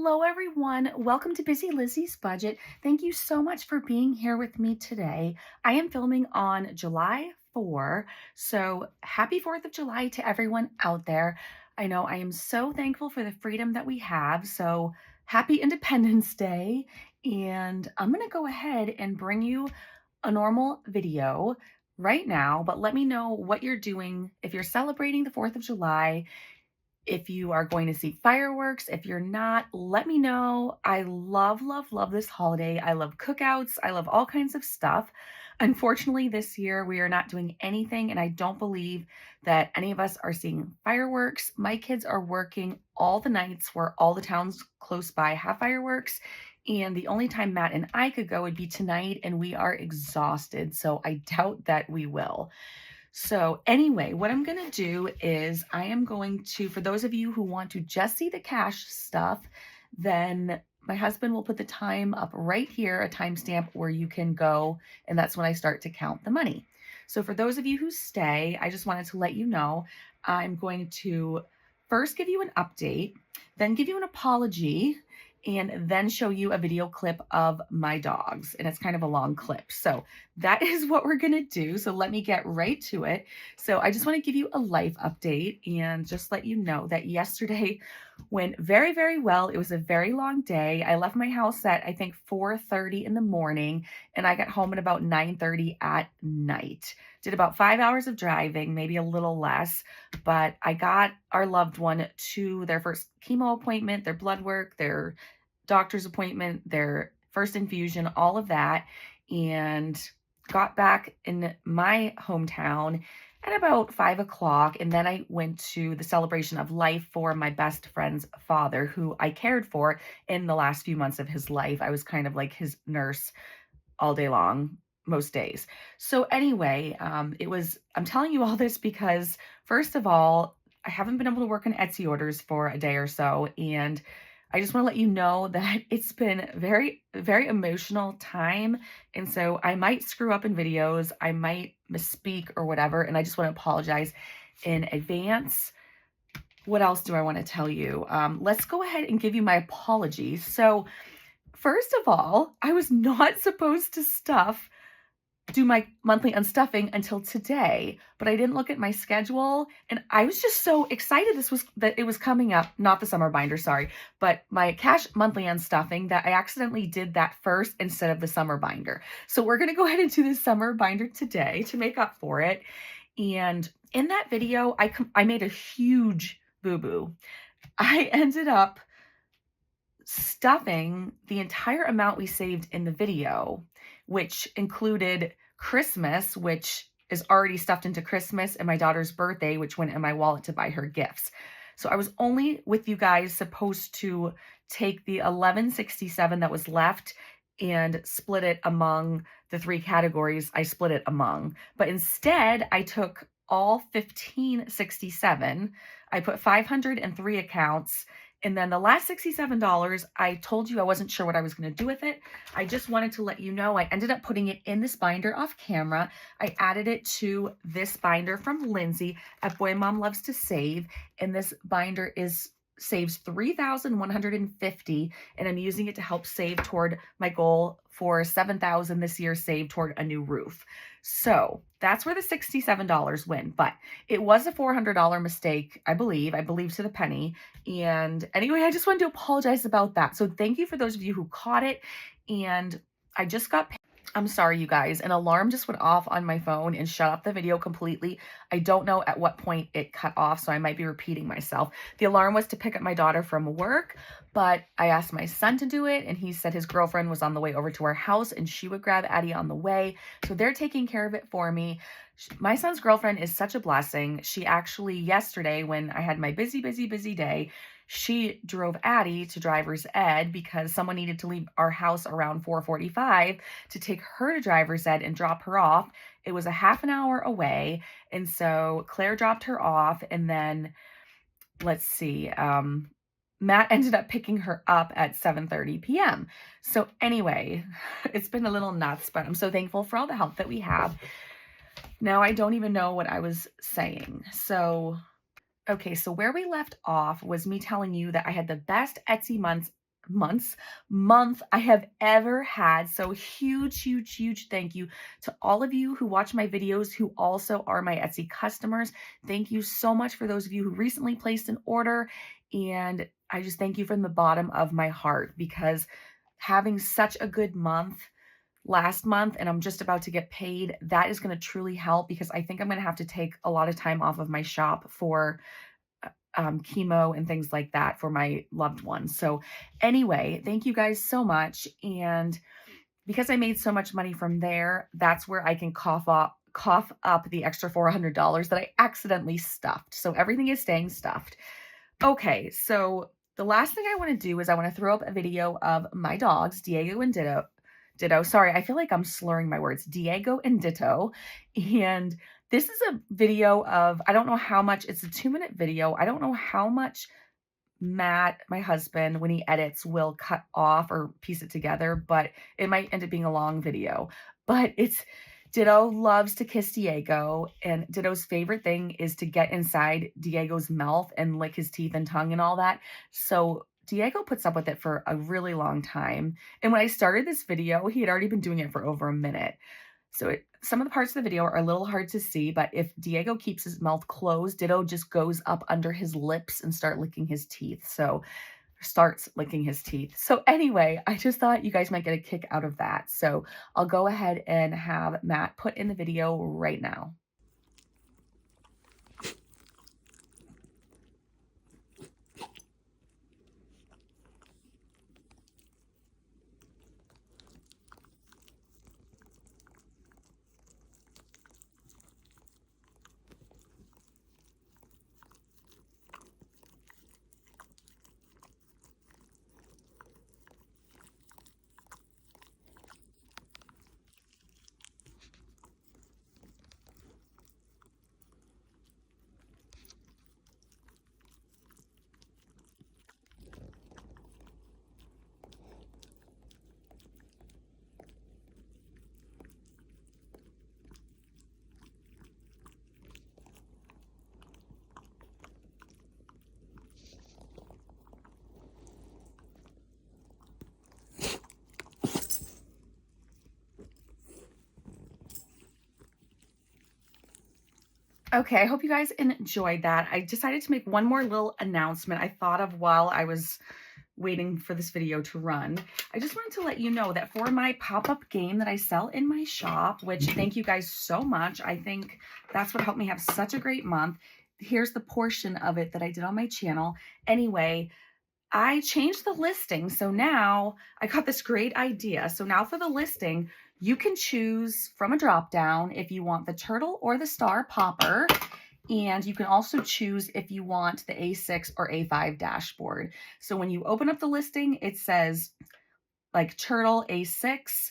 Hello, everyone. Welcome to Busy Lizzie's Budget. Thank you so much for being here with me today. I am filming on July 4, so happy 4th of July to everyone out there. I know I am so thankful for the freedom that we have, so happy Independence Day. And I'm going to go ahead and bring you a normal video right now, but let me know what you're doing if you're celebrating the 4th of July, if you are going to see fireworks. If you're not, let me know. I love, love, love this holiday. I love cookouts. I love all kinds of stuff. Unfortunately, this year we are not doing anything, and I don't believe that any of us are seeing fireworks. My kids are working all the nights where all the towns close by have fireworks, and the only time Matt and I could go would be tonight, and we are exhausted, so I doubt that we will. So anyway, what I'm going to do is I am going to, for those of you who want to just see the cash stuff, then my husband will put the time up right here, a timestamp where you can go, and that's when I start to count the money. So for those of you who stay, I just wanted to let you know, I'm going to first give you an update, then give you an apology, and then show you a video clip of my dogs. And it's kind of a long clip. So that is what we're gonna do. So let me get right to it. So I just wanna give you a life update and just let you know that yesterday went very, very well. It was a very long day. I left my house at, I think, 4:30 in the morning, and I got home at about 9:30 at night. Did about 5 hours of driving, maybe a little less, but I got our loved one to their first chemo appointment, their blood work, their doctor's appointment, their first infusion, all of that, and got back in my hometown at about 5 o'clock. And then I went to the celebration of life for my best friend's father, who I cared for in the last few months of his life. I was kind of like his nurse all day long, most days. So anyway, I'm telling you all this because, first of all, I haven't been able to work on Etsy orders for a day or so, and I just want to let you know that it's been very, very emotional time. And so I might screw up in videos, I might misspeak or whatever, and I just want to apologize in advance. What else do I want to tell you? Let's go ahead and give you my apologies. So first of all, I was not supposed to do my monthly unstuffing until today, but I didn't look at my schedule, and I was just so excited that it was coming up, not the summer binder, sorry, but my cash monthly unstuffing, that I accidentally did that first instead of the summer binder. So we're going to go ahead and do the summer binder today to make up for it. And in that video, I made a huge boo-boo. I ended up stuffing the entire amount we saved in the video, which included Christmas, which is already stuffed into Christmas, and my daughter's birthday, which went in my wallet to buy her gifts. So I was only, with you guys, supposed to take the $11.67 that was left and split it among the three categories I split it among. But instead, I took all $15.67. I put 503 accounts, and then the last $67, I told you I wasn't sure what I was going to do with it. I just wanted to let you know I ended up putting it in this binder off camera. I added it to this binder from Lindsay at Boy Mom Loves to Save, and this binder saves $3,150, and I'm using it to help save toward my goal for $7,000 this year, saved toward a new roof. So that's where the $67 went, but it was a $400 mistake, I believe to the penny. And anyway, I just wanted to apologize about that. So thank you for those of you who caught it. And I just got I'm sorry, you guys, an alarm just went off on my phone and shut off the video completely. I don't know at what point it cut off, so I might be repeating myself. The alarm was to pick up my daughter from work, but I asked my son to do it, and he said his girlfriend was on the way over to our house, and she would grab Addie on the way. So they're taking care of it for me. My son's girlfriend is such a blessing. She actually, yesterday, when I had my busy day, she drove Addie to driver's ed because someone needed to leave our house around 4:45 to take her to driver's ed and drop her off. It was a half an hour away. And so Claire dropped her off, and then let's see, Matt ended up picking her up at 7:30 p.m. So anyway, it's been a little nuts, but I'm so thankful for all the help that we have. Now I don't even know what I was saying. Okay, so where we left off was me telling you that I had the best Etsy months month I have ever had. So huge thank you to all of you who watch my videos, who also are my Etsy customers. Thank you so much for those of you who recently placed an order. And I just thank you from the bottom of my heart, because having such a good month last month, and I'm just about to get paid, that is going to truly help, because I think I'm going to have to take a lot of time off of my shop for chemo and things like that for my loved ones. So anyway, thank you guys so much. And because I made so much money from there, that's where I can cough up the extra $400 that I accidentally stuffed. So everything is staying stuffed. Okay, so the last thing I want to do is I want to throw up a video of my dogs, Diego and Ditto. Sorry, I feel like I'm slurring my words. Diego and Ditto. And this is a video of, I don't know how much, it's a 2-minute video. I don't know how much Matt, my husband, when he edits, will cut off or piece it together, but it might end up being a long video. But it's Ditto loves to kiss Diego, and Ditto's favorite thing is to get inside Diego's mouth and lick his teeth and tongue and all that. So Diego puts up with it for a really long time. And when I started this video, he had already been doing it for over a minute. So some of the parts of the video are a little hard to see, but if Diego keeps his mouth closed, Ditto just goes up under his lips and starts licking his teeth. So anyway, I just thought you guys might get a kick out of that. So I'll go ahead and have Matt put in the video right now. Okay, I hope you guys enjoyed that. I decided to make one more little announcement I thought of while I was waiting for this video to run. I just wanted to let you know that for my pop-up game that I sell in my shop, which thank you guys so much. I think that's what helped me have such a great month. Here's the portion of it that I did on my channel. Anyway, I changed the listing. So now I got this great idea. So now for the listing, you can choose from a drop down if you want the turtle or the star popper. And you can also choose if you want the A6 or A5 dashboard. So when you open up the listing, it says like turtle A6,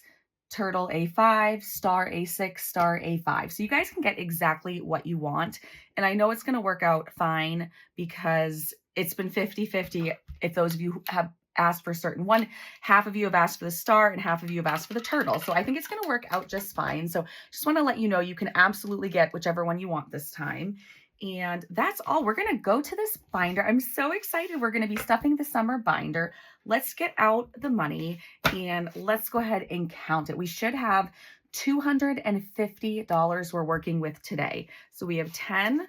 turtle A5, star A6, star A5. So you guys can get exactly what you want. And I know it's going to work out fine because it's been 50-50 if those of you who have asked for certain one, half of you have asked for the star and half of you have asked for the turtle. So I think it's going to work out just fine. So just want to let you know you can absolutely get whichever one you want this time. And that's all. We're going to go to this binder. I'm so excited. We're going to be stuffing the summer binder. Let's get out the money and let's go ahead and count it. We should have $250 we're working with today. So we have 10,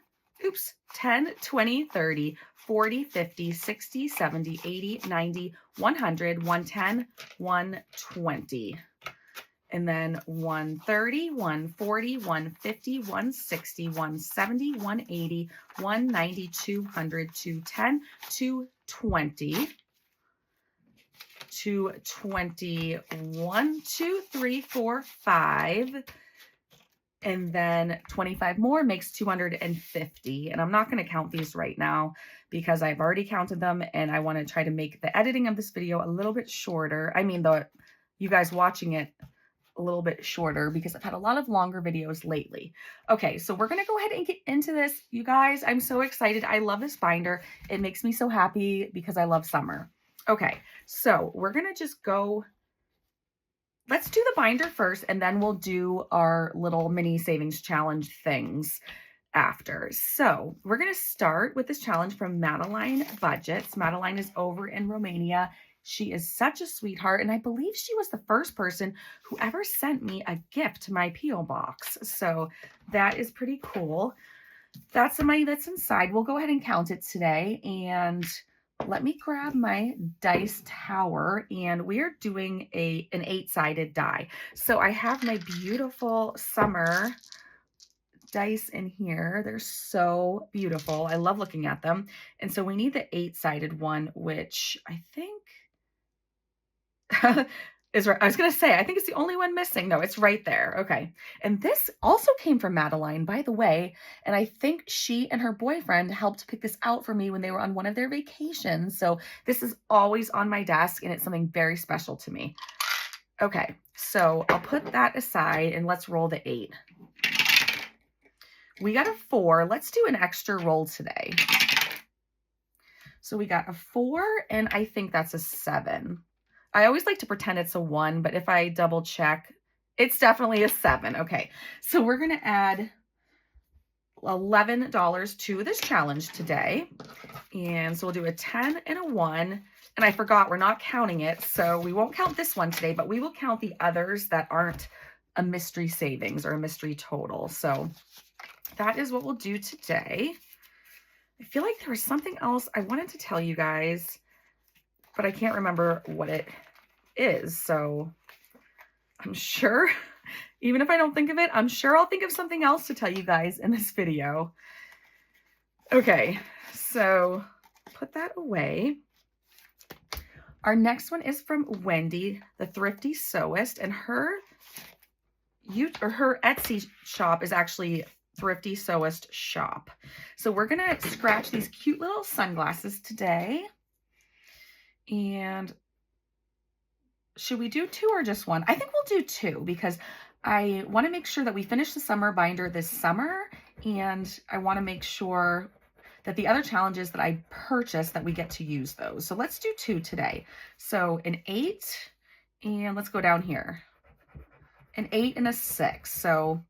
20, 30, 40, 50, 60, 70, 80, 90, 100, 110, 120. And then 130, 140, 150, 160, 170, 180, 190, 200, 210, 220, 221, 2, 3, 4, 5. And then 25 more makes 250. And I'm not going to count these right now because I've already counted them and I want to try to make the editing of this video a little bit shorter. I mean, you guys watching it a little bit shorter because I've had a lot of longer videos lately. Okay, so we're going to go ahead and get into this. You guys, I'm so excited. I love this binder. It makes me so happy because I love summer. Okay, so we're going to just go. Let's do the binder first, and then we'll do our little mini savings challenge things after. So we're going to start with this challenge from Madeline Budgets. Madeline is over in Romania, She is such a sweetheart, and I believe she was the first person who ever sent me a gift to my P.O. box. So that is pretty cool. That's the money that's inside. We'll go ahead and count it today. And let me grab my dice tower, and we're doing an 8-sided die. So I have my beautiful summer dice in here. They're so beautiful. I love looking at them. And so we need the 8-sided one, which I think is right. I was going to say, I think it's the only one missing. No, it's right there. Okay. And this also came from Madeline, by the way. And I think she and her boyfriend helped pick this out for me when they were on one of their vacations. So this is always on my desk, and it's something very special to me. Okay. So I'll put that aside and let's roll the 8. We got a 4. Let's do an extra roll today. So we got a 4, and I think that's a 7. I always like to pretend it's a 1, but if I double check, it's definitely a 7. Okay, so we're going to add $11 to this challenge today. And so we'll do a 10 and a 1. And I forgot we're not counting it, so we won't count this one today, but we will count the others that aren't a mystery savings or a mystery total. So that is what we'll do today. I feel like there was something else I wanted to tell you guys, but I can't remember what it is. So I'm sure, even if I don't think of it, I'm sure I'll think of something else to tell you guys in this video. Okay, so put that away. Our next one is from Wendy, the Thrifty Sewist, and her Etsy shop is actually Thrifty Sewist Shop. So we're gonna scratch these cute little sunglasses today. And should we do 2 or just 1? I think we'll do 2 because I want to make sure that we finish the summer binder this summer, and I want to make sure that the other challenges that I purchased, that we get to use those. So let's do 2 today. So an 8, and let's go down here. An 8 and a 6. So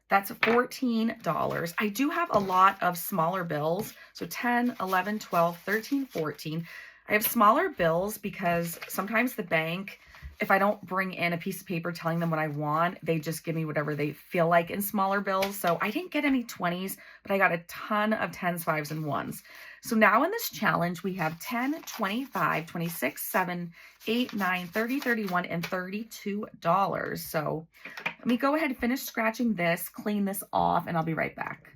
that's $14. I do have a lot of smaller bills. So 10, 11, 12, 13, 14. I have smaller bills because sometimes the bank, if I don't bring in a piece of paper telling them what I want, they just give me whatever they feel like in smaller bills. So I didn't get any 20s, but I got a ton of 10s, 5s, and 1s. So now in this challenge, we have 10, 25, 26, 7, 8, 9, 30, 31, and $32. So let me go ahead and finish scratching this, clean this off, and I'll be right back.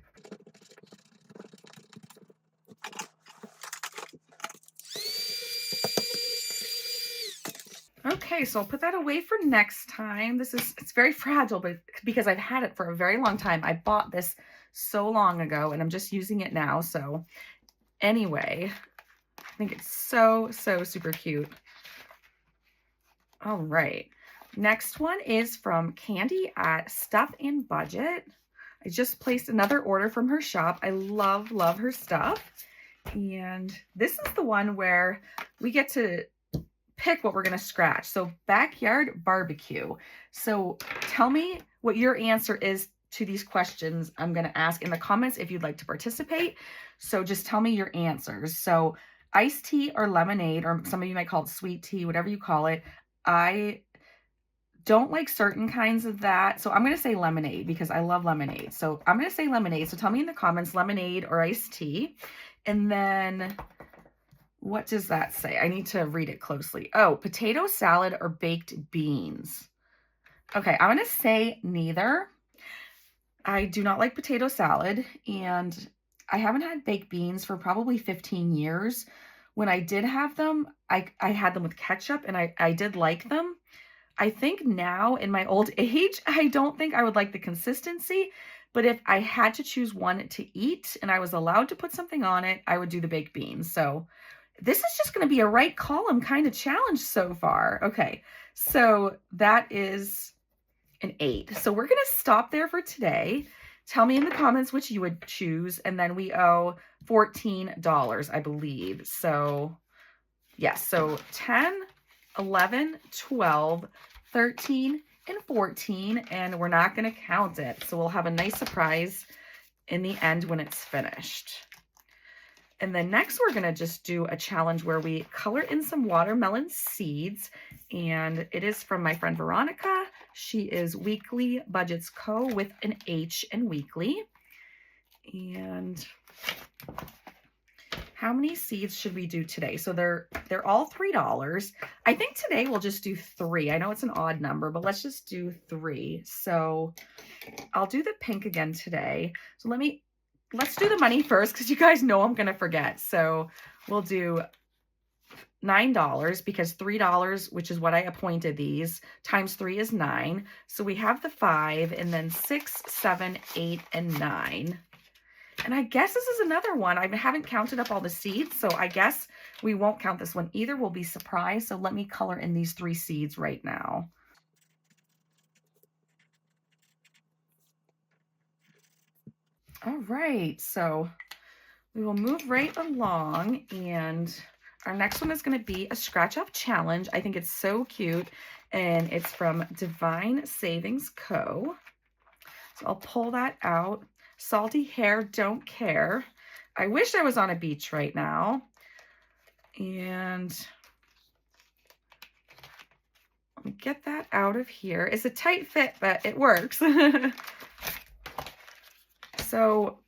Okay, so I'll put that away for next time. It's very fragile, but because I've had it for a very long time. I bought this so long ago, and I'm just using it now. So anyway, I think it's so super cute. All right. Next one is from Candy at Stuff and Budget. I just placed another order from her shop. I love her stuff. And this is the one where we get to pick what we're going to scratch. So backyard barbecue. So tell me what your answer is to these questions I'm going to ask in the comments if you'd like to participate. So just tell me your answers. So iced tea or lemonade, or some of you might call it sweet tea, whatever you call it. I don't like certain kinds of that. So I'm going to say lemonade because I love lemonade. So I'm going to say lemonade. So tell me in the comments, lemonade or iced tea. And then what does that say? I need to read it closely. Oh, potato salad or baked beans. Okay, I'm going to say neither. I do not like potato salad, and I haven't had baked beans for probably 15 years. When I did have them, I had them with ketchup, and I did like them. I think now in my old age, I don't think I would like the consistency, but if I had to choose one to eat and I was allowed to put something on it, I would do the baked beans. So this is just going to be a right column kind of challenge so far. Okay, so that is an 8. So we're going to stop there for today. Tell me in the comments which you would choose, and then we owe $14, I believe. So yes, so 10, 11, 12, 13, and 14, and we're not going to count it. So we'll have a nice surprise in the end when it's finished. And then next we're gonna just do a challenge where we color in some watermelon seeds. And it is from my friend Veronica. She is Weekly Budgets Co. with an H in weekly. And how many seeds should we do today? So they're all $3. I think today we'll just do 3. I know it's an odd number, but let's just do 3. So I'll do the pink again today. So let's do the money first, because you guys know I'm gonna forget. So we'll do $9, because $3, which is what I appointed these, times 3 is 9. So we have the 5, and then 6, 7, 8, and 9. And I guess this is another one. I haven't counted up all the seeds, so I guess we won't count this one either. We'll be surprised. So let me color in these 3 seeds right now. All right, so we will move right along, and our next one is going to be a scratch off challenge. I think it's so cute, and it's from Divine Savings Co. So I'll pull that out. Salty hair, don't care. I wish I was on a beach right now. And let me get that out of here. It's a tight fit, but it works. So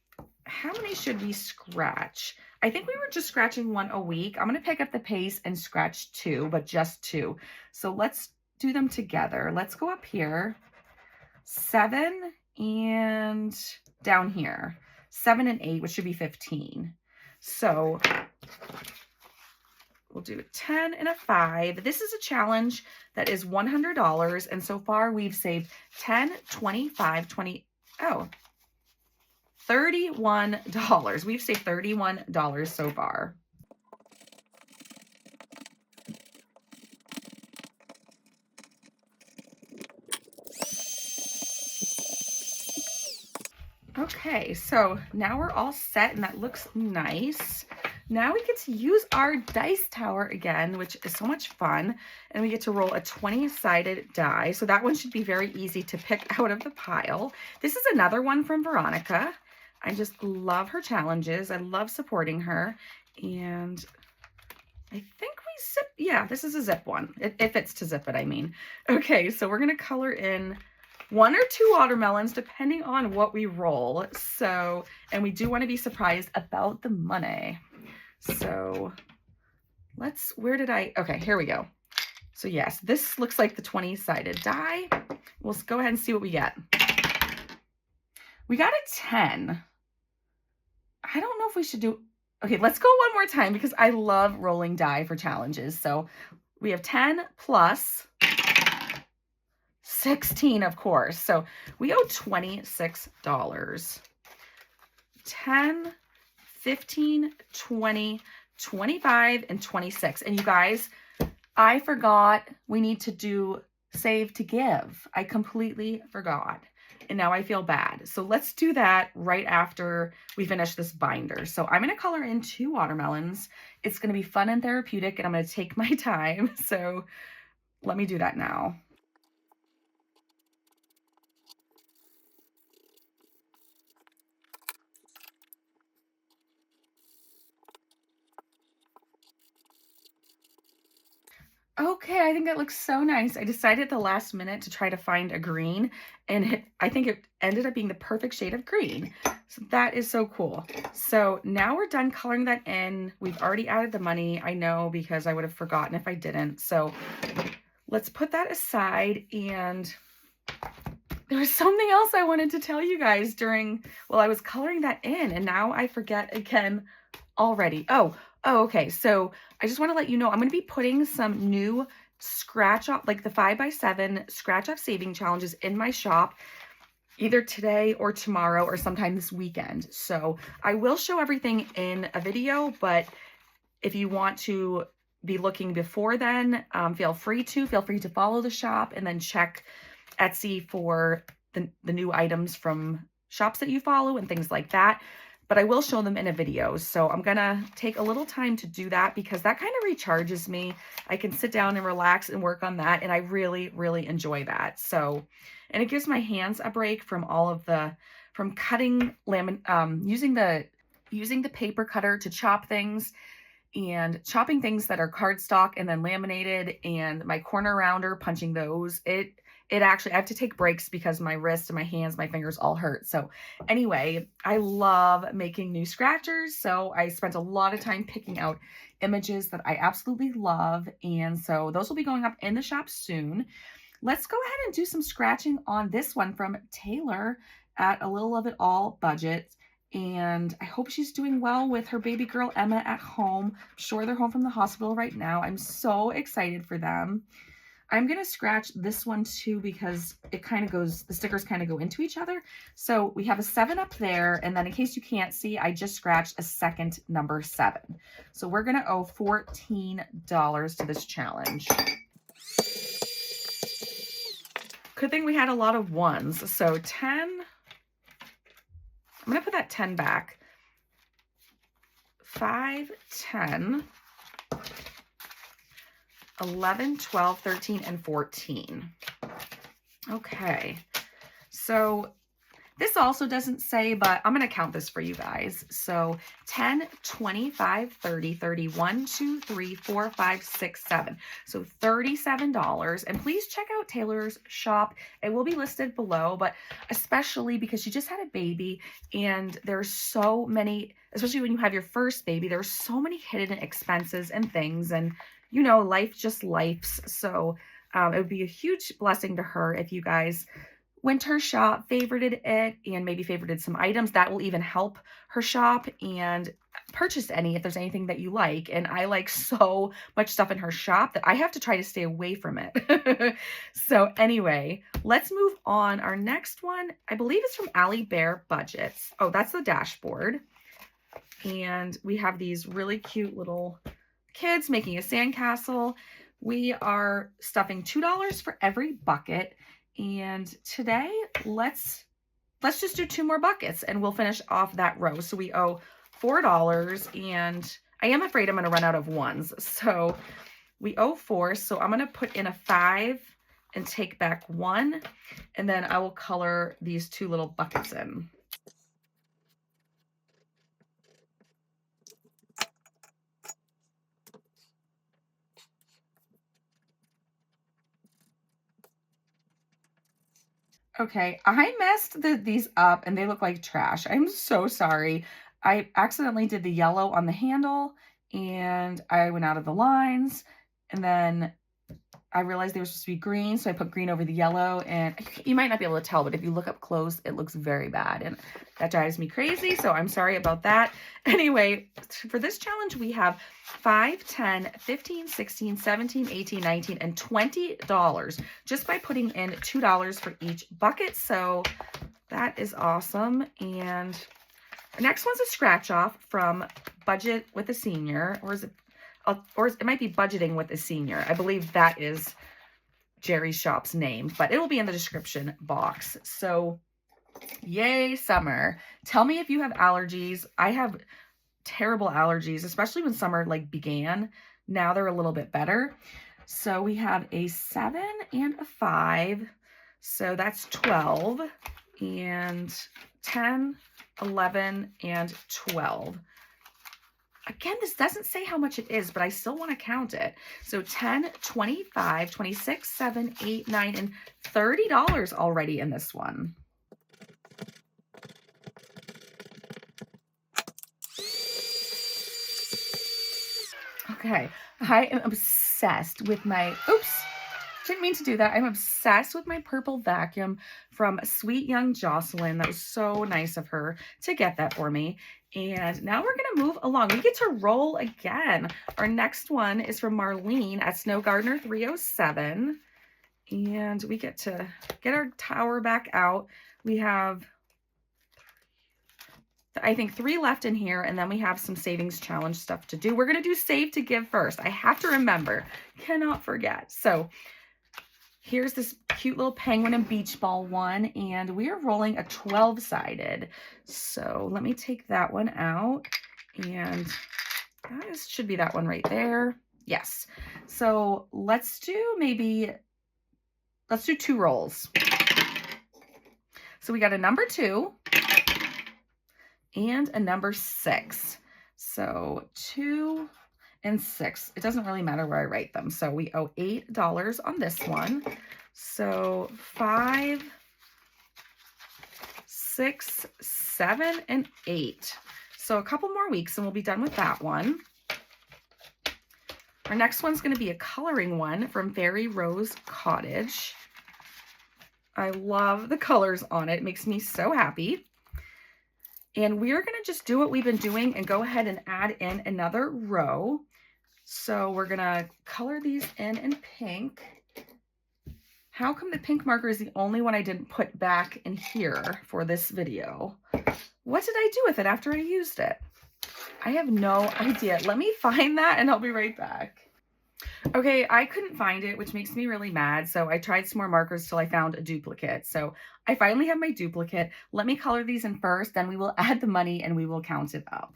how many should we scratch? I think we were just scratching 1 a week. I'm going to pick up the pace and scratch 2, but just 2. So let's do them together. Let's go up here. 7 and down here. 7 and 8, which should be 15. So we'll do a 10 and a 5. This is a challenge that is $100. And so far we've saved 10, 25, 20, oh, $31. We've saved $31 so far. Okay, so now we're all set, and that looks nice. Now we get to use our dice tower again, which is so much fun. And we get to roll a 20-sided die. So that one should be very easy to pick out of the pile. This is another one from Veronica. I just love her challenges. I love supporting her. And I think we zip, yeah, this is a zip one. It fits to zip it, I mean. Okay, so we're gonna color in 1 or 2 watermelons, depending on what we roll. So, and we do want to be surprised about the money. So okay, here we go. So yes, this looks like the 20-sided die. We'll go ahead and see what we get. We got a 10. I don't know if we should do, okay, let's go one more time, because I love rolling die for challenges. So we have 10 plus 16, of course. So we owe $26. 10, 15, 20, 25, and 26. And you guys, I forgot we need to do save to give. I completely forgot. And now I feel bad. So let's do that right after we finish this binder. So I'm going to color in 2 watermelons. It's going to be fun and therapeutic, and I'm going to take my time. So let me do that now. Okay, I think that looks so nice. I decided at the last minute to try to find a green, and I think it ended up being the perfect shade of green. So that is so cool. So now we're done coloring that in. We've already added the money, I know, because I would have forgotten if I didn't. So let's put that aside. And there was something else I wanted to tell you guys while I was coloring that in, and now I forget again already. Oh, okay. So I just want to let you know, I'm going to be putting some new scratch off, like the 5x7 scratch off saving challenges in my shop, either today or tomorrow or sometime this weekend. So I will show everything in a video, but if you want to be looking before then, feel free to follow the shop and then check Etsy for the new items from shops that you follow and things like that. But I will show them in a video. So I'm gonna take a little time to do that, because that kind of recharges me. I can sit down and relax and work on that, and I really, really enjoy that. So, and it gives my hands a break from all of from cutting using the using the paper cutter to chop things and chopping things that are cardstock and then laminated, and my corner rounder, punching those. It actually, I have to take breaks because my wrist and my hands, my fingers all hurt. So anyway, I love making new scratchers. So I spent a lot of time picking out images that I absolutely love. And so those will be going up in the shop soon. Let's go ahead and do some scratching on this one from Taylor at A Little of It All Budget. And I hope she's doing well with her baby girl Emma at home. I'm sure they're home from the hospital right now. I'm so excited for them. I'm going to scratch this one too because it kind of goes, the stickers kind of go into each other. So we have a 7 up there. And then in case you can't see, I just scratched a second number 7. So we're going to owe $14 to this challenge. Good thing we had a lot of ones. So 10, I'm going to put that 10 back. 5, 10, 11, 12, 13, and 14. Okay, so this also doesn't say, but I'm going to count this for you guys. So 10, 25, 30, 31, 2, 3, 4, 5, 6, 7. So $37. And please check out Taylor's shop. It will be listed below, but especially because she just had a baby and there's so many, especially when you have your first baby, there's so many hidden expenses and things, and you know, life just lifes. So it would be a huge blessing to her if you guys went to her shop, favorited it, and maybe favorited some items. That will even help her shop, and purchase any if there's anything that you like. And I like so much stuff in her shop that I have to try to stay away from it. So anyway, let's move on. Our next one, I believe, is from Allie Bear Budgets. Oh, that's the dashboard. And we have these really cute little kids making a sandcastle. We are stuffing $2 for every bucket. And today, let's just do 2 more buckets and we'll finish off that row. So we owe $4, and I am afraid I'm going to run out of ones. So we owe 4. So I'm going to put in a 5 and take back 1. And then I will color these 2 little buckets in. Okay, I messed these up and they look like trash. I'm so sorry. I accidentally did the yellow on the handle and I went out of the lines, and then I realized they were supposed to be green, so I put green over the yellow, and you might not be able to tell, but if you look up close, it looks very bad, and that drives me crazy, so I'm sorry about that. Anyway, for this challenge, we have 5, 10, 15, 16, 17, 18, 19, and $20 just by putting in $2 for each bucket, so that is awesome. And the next one's a scratch off from Budget with a Senior, or it might be Budgeting with a Senior. I believe that is Jerry's shop's name, but it will be in the description box. So yay, summer. Tell me if you have allergies. I have terrible allergies, especially when summer began. Now they're a little bit better. So we have a 7 and a 5. So that's 12, and 10, 11, and 12. Again, this doesn't say how much it is, but I still want to count it. So 10, 25, 26, 7, 8, 9, and $30 already in this one. Okay, I am obsessed with my, oops, didn't mean to do that. I'm obsessed with my purple vacuum from Sweet Young Jocelyn. That was so nice of her to get that for me. And now we're going to move along. We get to roll again. Our next one is from Marlene at Snow Gardener 307. And we get to get our tower back out. We have, I think, 3 left in here, and then we have some savings challenge stuff to do. We're going to do save to give first. I have to remember. Cannot forget. So here's this cute little penguin and beach ball one, and we are rolling a 12-sided. So let me take that one out, and that should be that one right there. Yes. So let's do 2 rolls. So we got a number 2, and a number 6. So 2 and 6. It doesn't really matter where I write them. So we owe $8 on this one. So 5, 6, 7, and 8. So a couple more weeks and we'll be done with that one. Our next one's going to be a coloring one from Fairy Rose Cottage. I love the colors on it. It makes me so happy. And we're going to just do what we've been doing and go ahead and add in another row. So we're going to color these in pink. How come the pink marker is the only one I didn't put back in here for this video? What did I do with it after I used it? I have no idea. Let me find that and I'll be right back. Okay, I couldn't find it, which makes me really mad. So I tried some more markers till I found a duplicate. So I finally have my duplicate. Let me color these in first, then we will add the money and we will count it up.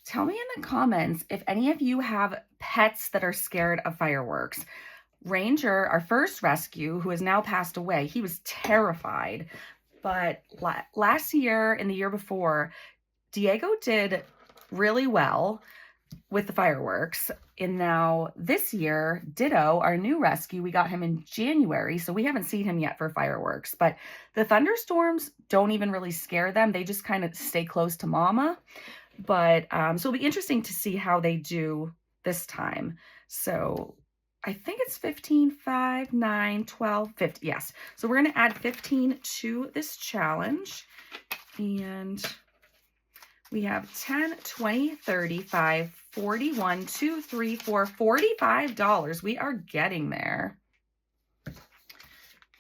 Tell me in the comments if any of you have pets that are scared of fireworks. Ranger, our first rescue, who has now passed away, he was terrified. But last year and the year before, Diego did really well with the fireworks. And now this year, Ditto, our new rescue, we got him in January, so we haven't seen him yet for fireworks. But the thunderstorms don't even really scare them. They just kind of stay close to mama. But so it'll be interesting to see how they do this time. So I think it's 15, 5, 9, 12, 15. Yes. So we're going to add 15 to this challenge. And we have 10, 20, 35, 41, 2, 3, 4, $45. We are getting there.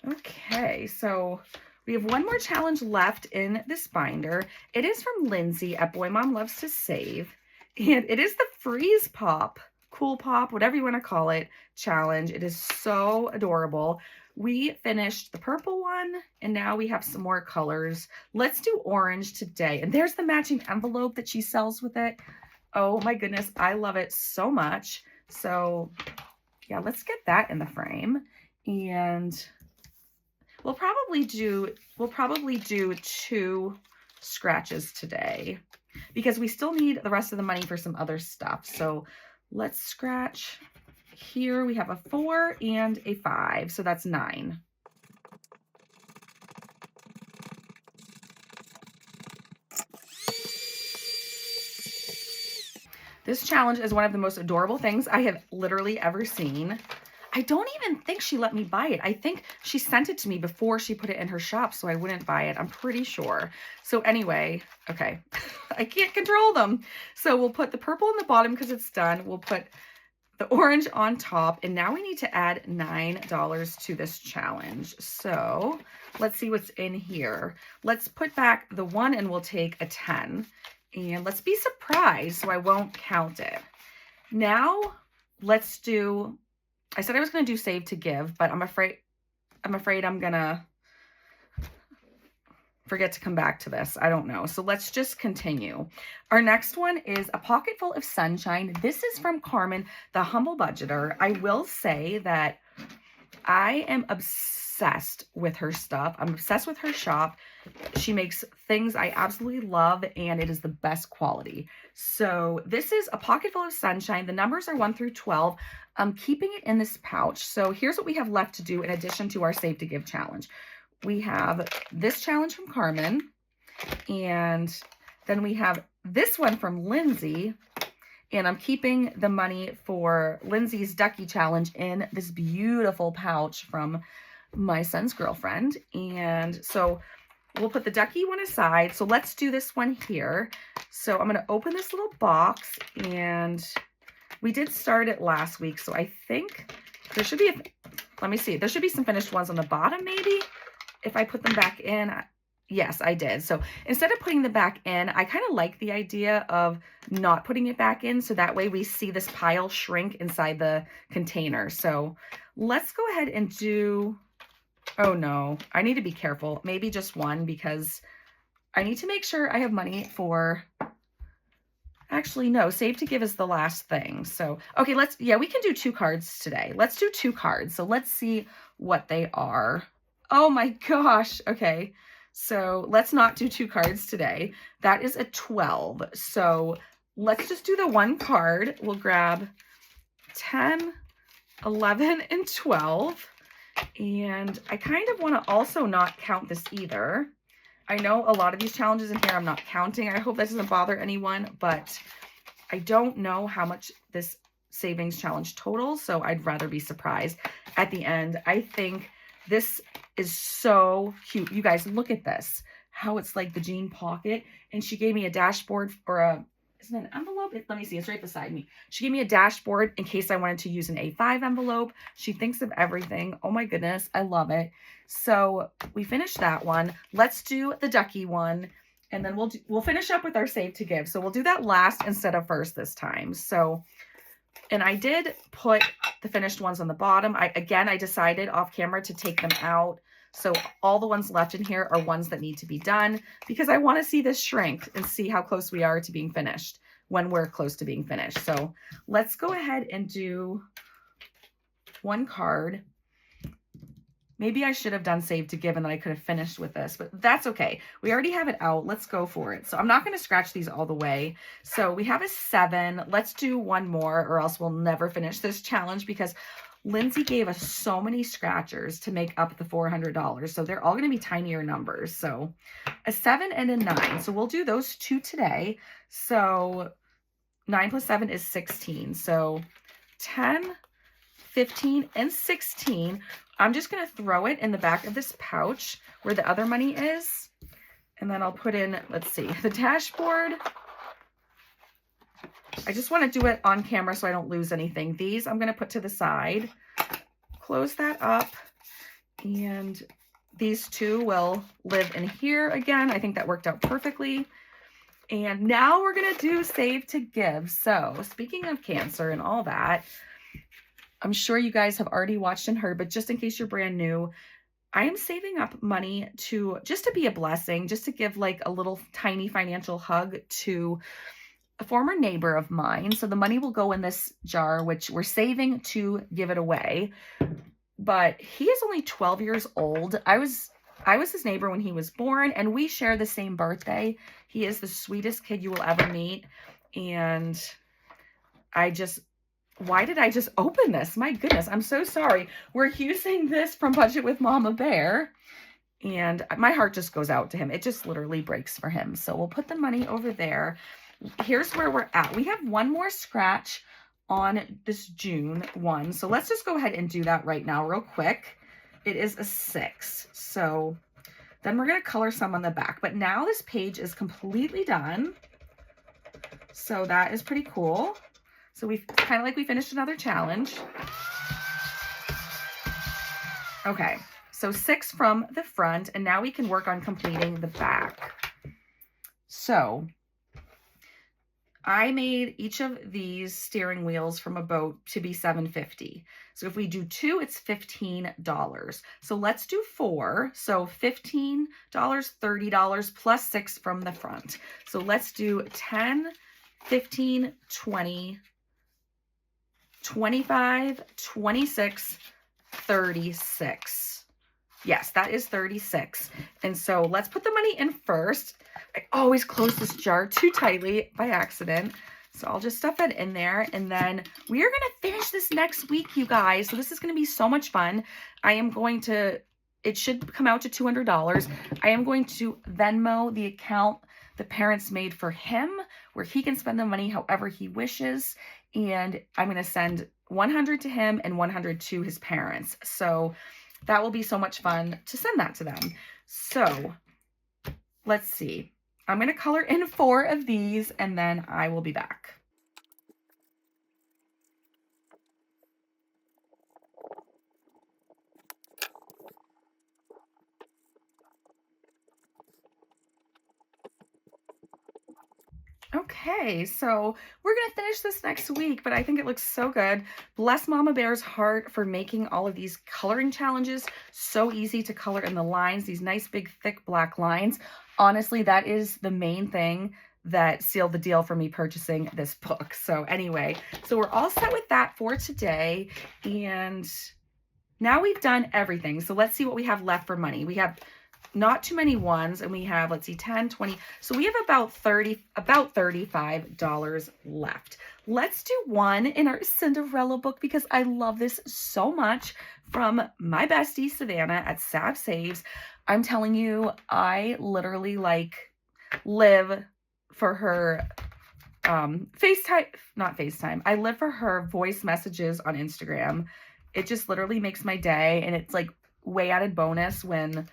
Okay, so we have one more challenge left in this binder. It is from Lindsay at Boy Mom Loves to Save. And it is the Freeze Pop, Cool Pop, whatever you want to call it, challenge. It is so adorable. We finished the purple one, and now we have some more colors. Let's do orange today. And there's the matching envelope that she sells with it. Oh my goodness, I love it so much. So yeah, let's get that in the frame. And we'll probably do 2 scratches today because we still need the rest of the money for some other stuff. So let's scratch. Here we have a 4 and a 5, so that's 9. This challenge is one of the most adorable things I have literally ever seen. I don't even think she let me buy it. I think she sent it to me before she put it in her shop so I wouldn't buy it. I'm pretty sure. So anyway, okay, I can't control them. So we'll put the purple in the bottom because it's done. We'll put the orange on top, and now we need to add $9 to this challenge. So let's see what's in here. Let's put back the 1 and we'll take a 10. And let's be surprised so I won't count it. Now let's do, I said I was going to do save to give, but I'm afraid I'm going to forget to come back to this. I don't know. So let's just continue. Our next one is A Pocket Full of Sunshine. This is from Carmen, the Humble Budgeter. I will say that I am obsessed with her stuff. I'm obsessed with her shop. She makes things I absolutely love, and it is the best quality. So this is A Pocket Full of Sunshine. The numbers are 1 through 12. I'm keeping it in this pouch. So here's what we have left to do in addition to our Save to Give challenge. We have this challenge from Carmen, and then we have this one from Lindsay, and I'm keeping the money for Lindsay's Ducky challenge in this beautiful pouch from my son's girlfriend. And so we'll put the Ducky one aside. So let's do this one here. So I'm going to open this little box, and we did start it last week. So I think there should be, let me see, there should be some finished ones on the bottom maybe. If I put them back in, yes, I did. So instead of putting them back in, I kind of like the idea of not putting it back in. So that way we see this pile shrink inside the container. So let's go ahead and do, oh no, I need to be careful. Maybe just one because I need to make sure I have money for Actually, no, save to give is the last thing. So, okay, yeah, we can do 2 cards today. Let's do 2 cards. So let's see what they are. Oh my gosh. Okay. So let's not do 2 cards today. That is a 12. So let's just do the 1 card. We'll grab 10, 11, and 12. And I kind of want to also not count this either. I know a lot of these challenges in here I'm not counting. I hope that doesn't bother anyone, but I don't know how much this savings challenge totals, so I'd rather be surprised at the end. I think this is so cute. You guys, look at this, how it's like the jean pocket, and she gave me a dashboard or isn't it an envelope? Let me see, it's right beside me. She gave me a dashboard in case I wanted to use an A5 envelope. She thinks of everything. Oh my goodness, I love it. So we finished that one. Let's do the Ducky one, and then we'll finish up with our save to give. So we'll do that last instead of first this time. So, and I did put the finished ones on the bottom. I decided off camera to take them out. So all the ones left in here are ones that need to be done because I want to see this shrink and see how close we are to being finished when we're close to being finished. So let's go ahead and do 1 card. Maybe I should have done save to give and then I could have finished with this, but that's okay. We already have it out. Let's go for it. So I'm not going to scratch these all the way. So we have a 7. Let's do 1 more or else we'll never finish this challenge because Lindsay gave us so many scratchers to make up the $400. So they're all going to be tinier numbers. So a 7 and a 9. So we'll do those 2 today. So 9 plus 7 is 16. So 10, 15, and 16. I'm just going to throw it in the back of this pouch where the other money is. And then I'll put in, let's see, the dashboard. I just want to do it on camera so I don't lose anything. These I'm going to put to the side. Close that up. And these 2 will live in here again. I think that worked out perfectly. And now we're going to do save to give. So speaking of cancer and all that, I'm sure you guys have already watched and heard, but just in case you're brand new, I am saving up money just to be a blessing, just to give like a little tiny financial hug to a former neighbor of mine. So the money will go in this jar, which we're saving to give it away. But he is only 12 years old. I was his neighbor when he was born, and we share the same birthday. He is the sweetest kid you will ever meet. And why did I just open this? My goodness, I'm so sorry. We're using this from Budget with Mama Bear. And my heart just goes out to him. It just literally breaks for him. So we'll put the money over there. Here's where we're at. We have 1 more scratch on this June one. So let's just go ahead and do that right now real quick. It is a 6. So then we're going to color some on the back. But now this page is completely done. So that is pretty cool. So we kind of like we finished another challenge. Okay, so 6 from the front, and now we can work on completing the back. So I made each of these steering wheels from a boat to be $7.50. So if we do 2, it's $15. So let's do 4. So $15, $30 plus 6 from the front. So let's do 10, 15, 20, 25, 26, 36. Yes, that is 36. And so let's put the money in first. I always close this jar too tightly by accident. So I'll just stuff that in there. And then we are going to finish this next week, you guys. So this is going to be so much fun. It should come out to $200. I am going to Venmo the account the parents made for him, where he can spend the money however he wishes. And I'm going to send 100 to him and 100 to his parents. So that will be so much fun to send that to them. So let's see. I'm going to color in 4 of these and then I will be back. Okay, so we're going to finish this next week, but I think it looks so good. Bless Mama Bear's heart for making all of these coloring challenges so easy to color in the lines, these nice big thick black lines. Honestly, that is the main thing that sealed the deal for me purchasing this book. So anyway, so we're all set with that for today. And now we've done everything. So let's see what we have left for money. We have not too many ones, and we have, let's see, 10, 20. So we have about $35 left. Let's do one in our Cinderella book because I love this so much, from my bestie Savannah at Sav Saves. I'm telling you, I literally live for her FaceTime. I live for her voice messages on Instagram. It just literally makes my day, and it's like way added bonus when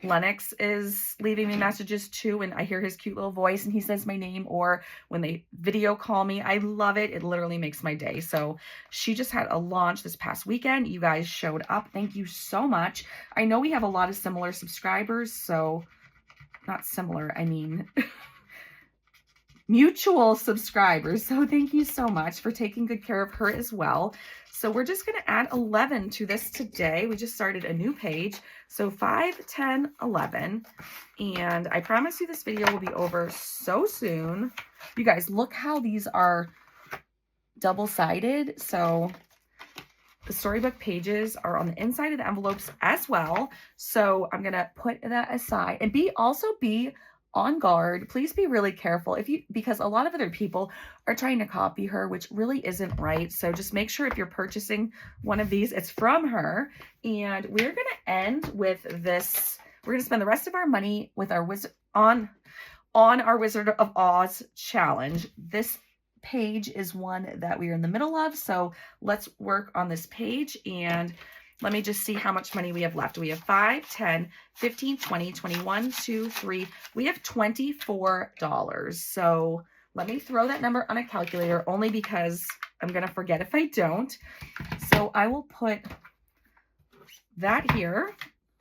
Lennox is leaving me messages too, and I hear his cute little voice and he says my name, or when they video call me. I love it. It literally makes my day. So she just had a launch this past weekend. You guys showed up. Thank you so much. I know we have a lot of similar subscribers, so not similar, I mean mutual subscribers. So thank you so much for taking good care of her as well. So we're just going to add 11 to this today. We just started a new page. So 5, 10, 11. And I promise you this video will be over so soon. You guys, look how these are double-sided. So the storybook pages are on the inside of the envelopes as well. So I'm going to put that aside, and also be on guard. Please be really careful because a lot of other people are trying to copy her, which really isn't right. So just make sure if you're purchasing one of these, it's from her. And we're going to end with this. We're going to spend the rest of our money with our on our Wizard of Oz challenge. This page is one that we are in the middle of. So let's work on this page, and let me just see how much money we have left. We have 5, 10, 15, 20, 21, 2, 3. We have $24. So let me throw that number on a calculator, only because I'm going to forget if I don't. So I will put that here.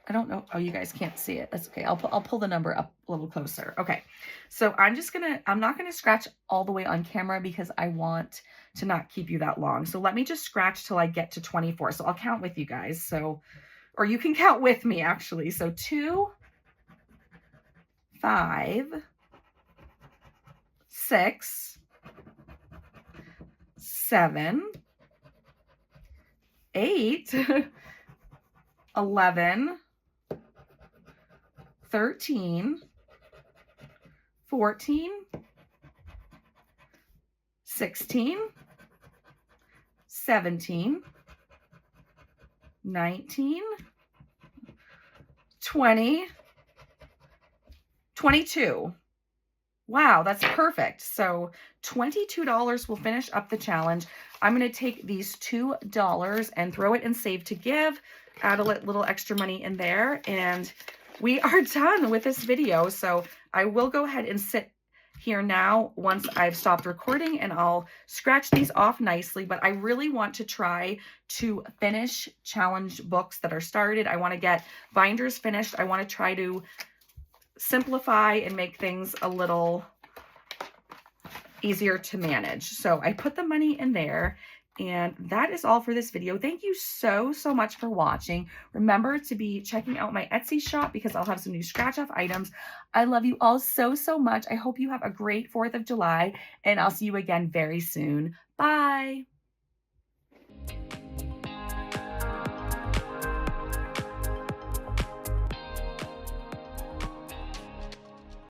I don't know. Oh, you guys can't see it. That's okay. I'll pull the number up a little closer. Okay. So I'm not going to scratch all the way on camera because I want to not keep you that long. So let me just scratch till I get to 24. So I'll count with you guys. So, or you can count with me actually. So 2, 5, 6, 7, 8, 11, 13, 14, 16, 17, 19, 20, 22. Wow, that's perfect. So $22 will finish up the challenge. I'm going to take these $2 and throw it in Save to Give, add a little extra money in there, and we are done with this video. So I will go ahead and sit here now once I've stopped recording, and I'll scratch these off nicely. But I really want to try to finish challenge books that are started. I want to get binders finished. I want to try to simplify and make things a little easier to manage. So I put the money in there, and that is all for this video. Thank you so much for watching. Remember to be checking out my Etsy shop because I'll have some new scratch off items. I love you all so much. I hope you have a great 4th of July, and I'll see you again very soon. Bye.